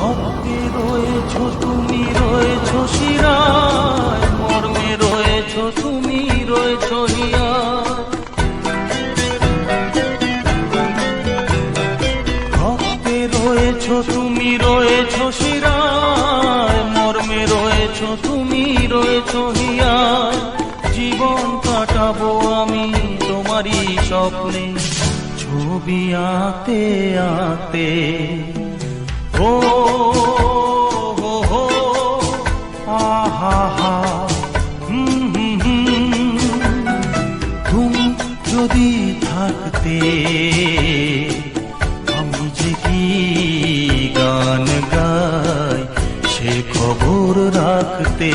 রক্তে রয়েছো তুমি, রয়েছো শিরায়, মর্মে রয়েছো তুমি, রয়েছো হিয়ায়। রক্তে রয়েছো তুমি, রয়েছো শিরায়, মর্মে রয়েছো তুমি, রয়েছো হিয়ায়। জীবন কাটাবো আমি তোমারই স্বপ্নে, ছবি আঁতে আঁতে। ও হো হো, আহা হা, তুমি যদি থাকতে আমি যে কি গান গাই সে খবর রাখতে।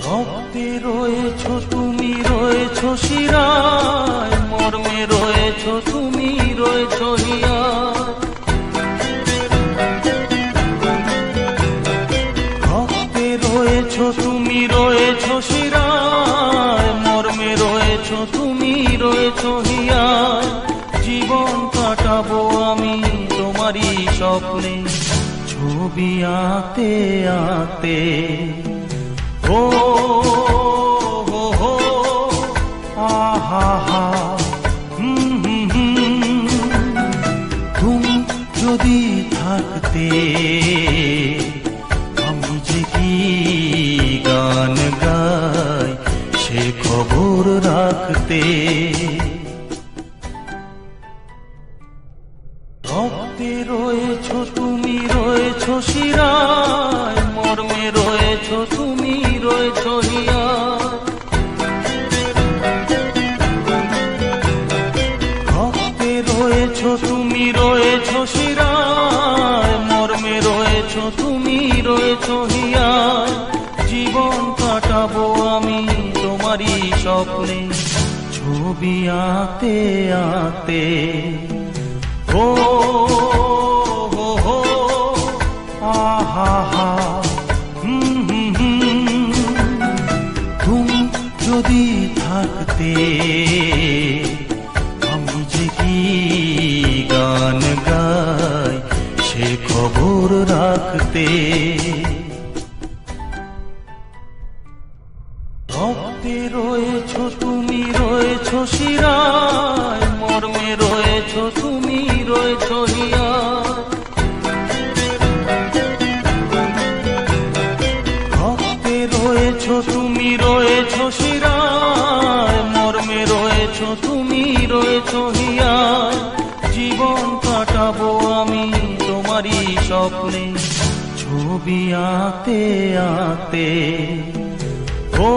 রক্তে রয়েছো তুমি, রয়েছো শিরায়, মর্মে রয়েছো তুমি, রয়েছো হিয়ায়। রক্তে রয়েছো তুমি, রয়েছো শিরায়, মর্মে রয়েছো তুমি, রয়েছো হিয়ায়। জীবন কাটাবো আমি তোমারই স্বপ্নে, ছবি আঁতে আঁতে। ও হো হো, আহা হা, তুমি যদি থাকতে আমি যে কি গান গাই সে খবর রাখতে। রক্তে রয়েছো তুমি, রয়েছো শিরায়, মর্মে রয়েছো তুমি, রয়েছো হিয়ায়। রক্তে রয়েছো তুমি, রয়েছো শিরায়, মর্মে রয়েছো তুমি, রয়েছো হিয়ায়। জীবন কাটাবো আমি তোমারই স্বপ্নে, ছবি আঁতে আঁতে। ও হো হো, আহা হা, তুমি যদি থাকতে আমি যে কি গান গাই সে খবর রাখতে। রক্তে রয়েছো তুমি, রয়েছো শিরায়, মর্মে রয়েছো তুমি, রয়েছো হিয়ায়। রক্তে রয়েছো তুমি, রয়েছো শিরায়, মর্মে রয়েছো তুমি, রয়েছো হিয়ায়। জীবন কাটাবো আমি তোমারই স্বপ্নে, ছবি আঁতে আঁতে। ও